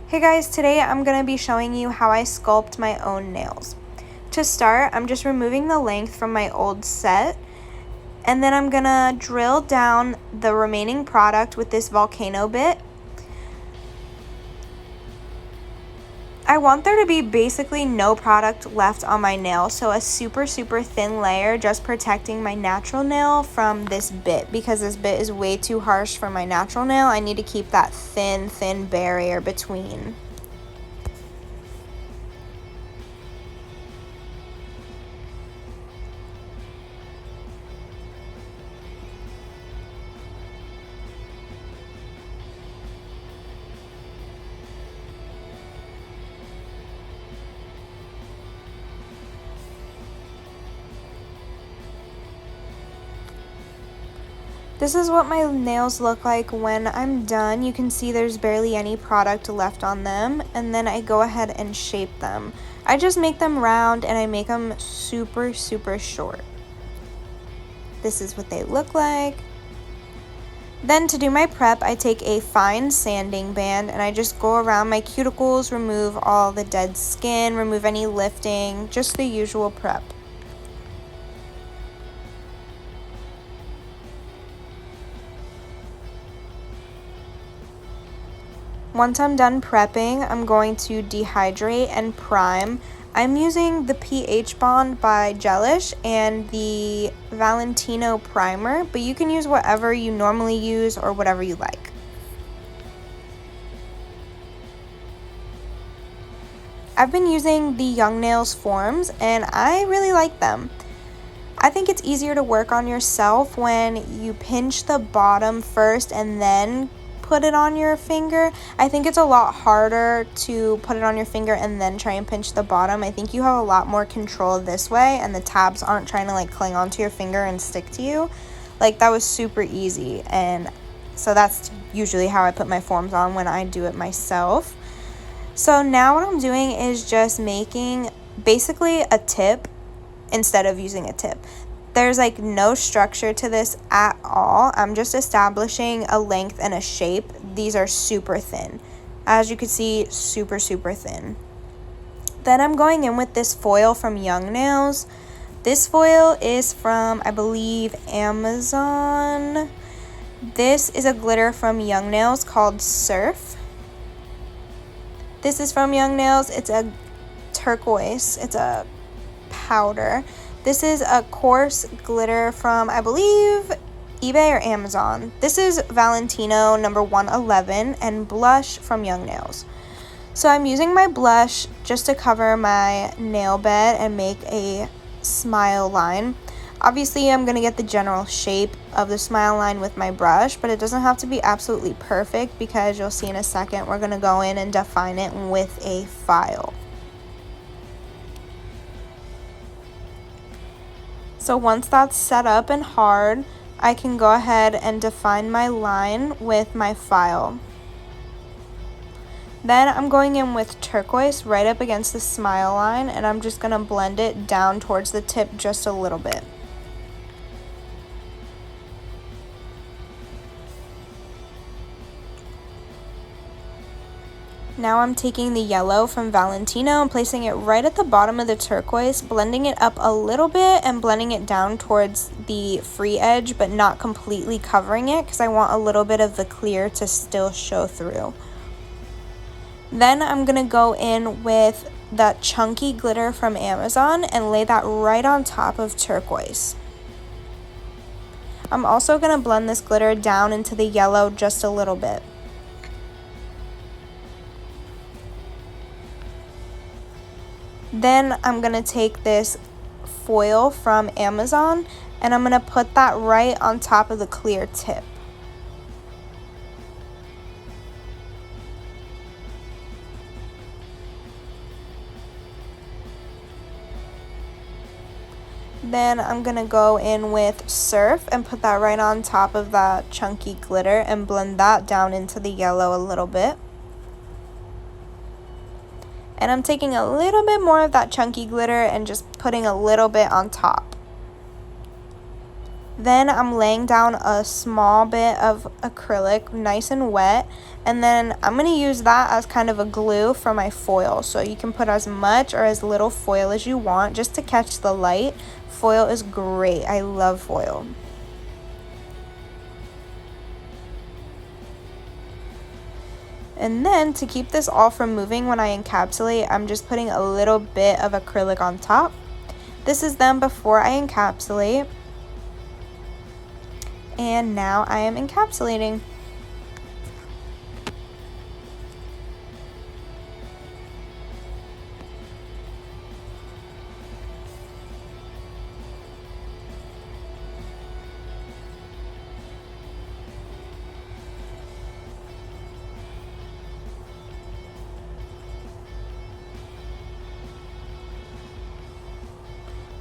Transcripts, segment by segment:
Hey guys, today I'm going to be showing you how I sculpt my own nails. To start, I'm just removing the length from my old set, and then I'm going to drill down the remaining product with this volcano bit. I want there to be basically no product left on my nail, so a super thin layer just protecting my natural nail from this bit, because this bit is way too harsh for my natural nail. I need to keep that thin barrier between. This is what my nails look like when I'm done. You can see there's barely any product left on them, and then I go ahead and shape them. I just make them round and I make them super short. This is what they look like. Then to do my prep, I take a fine sanding band and I just go around my cuticles, remove all the dead skin, remove any lifting, just the usual prep. Once I'm done prepping, I'm going to dehydrate and prime. I'm using the pH Bond by Gelish and the Valentino primer, but you can use whatever you normally use or whatever you like. I've been using the Young Nails forms and I really like them. I think it's easier to work on yourself when you pinch the bottom first and then put it on your finger. I think it's a lot harder to put it on your finger and then try and pinch the bottom. I think you have a lot more control this way and the tabs aren't trying to like cling onto your finger and stick to you. Like that was super easy, and so that's usually how I put my forms on when I do it myself. So now what I'm doing is just making basically a tip instead of using a tip. There's like no structure to this at all. I'm just establishing a length and a shape. These are super thin. As you can see, super thin. Then I'm going in with this foil from Young Nails. This foil is from, I believe, Amazon. This is a glitter from Young Nails called Surf. This is from Young Nails. It's a turquoise. It's a powder. This is a coarse glitter from, I believe, eBay or Amazon. This is Valentino number 111, and blush from Young Nails. So I'm using my blush just to cover my nail bed and make a smile line. Obviously, I'm going to get the general shape of the smile line with my brush, but it doesn't have to be absolutely perfect because you'll see in a second we're going to go in and define it with a file. So once that's set up and hard, I can go ahead and define my line with my file. Then I'm going in with turquoise right up against the smile line, and I'm just going to blend it down towards the tip just a little bit. Now I'm taking the yellow from Valentino and placing it right at the bottom of the turquoise, blending it up a little bit and blending it down towards the free edge, but not completely covering it because I want a little bit of the clear to still show through. Then I'm going to go in with that chunky glitter from Amazon and lay that right on top of turquoise. I'm also going to blend this glitter down into the yellow just a little bit. Then I'm going to take this foil from Amazon and I'm going to put that right on top of the clear tip. Then I'm going to go in with Surf and put that right on top of that chunky glitter and blend that down into the yellow a little bit. And I'm taking a little bit more of that chunky glitter and just putting a little bit on top. Then I'm laying down a small bit of acrylic, nice and wet, and then I'm going to use that as kind of a glue for my foil. So you can put as much or as little foil as you want just to catch the light. Foil is great. I love foil. And then to keep this all from moving when I encapsulate, I'm just putting a little bit of acrylic on top. This is then before I encapsulate. And now I am encapsulating.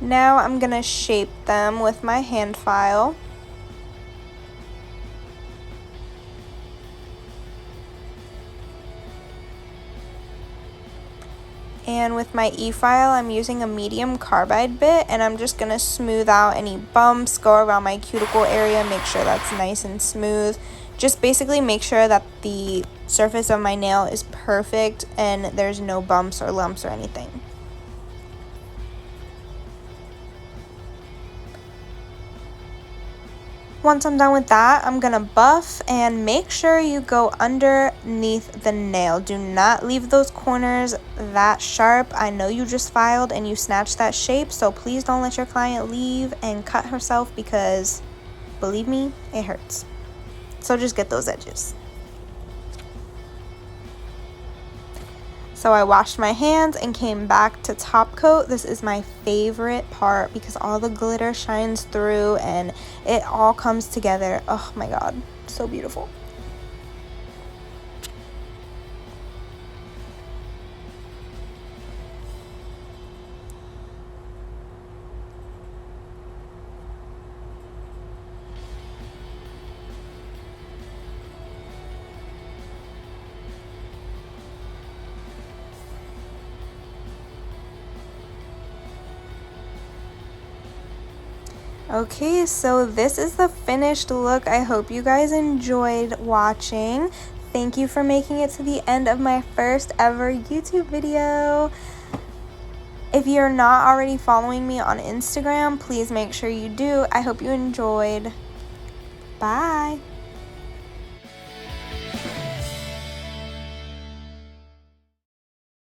Now I'm going to shape them with my hand file. And with my e-file, I'm using a medium carbide bit, and I'm just going to smooth out any bumps, go around my cuticle area, make sure that's nice and smooth. Just basically make sure that the surface of my nail is perfect and there's no bumps or lumps or anything. Once I'm done with that, I'm gonna buff, and make sure you go underneath the nail. Do not leave those corners that sharp. I know you just filed and you snatched that shape, so please don't let your client leave and cut herself, because believe me, it hurts. So just get those edges. So I washed my hands and came back to top coat. This is my favorite part because all the glitter shines through and it all comes together. Oh my god, so beautiful. Okay, so this is the finished look. I hope you guys enjoyed watching. Thank you for making it to the end of my first ever YouTube video. If you're not already following me on Instagram, please make sure you do. I hope you enjoyed. Bye.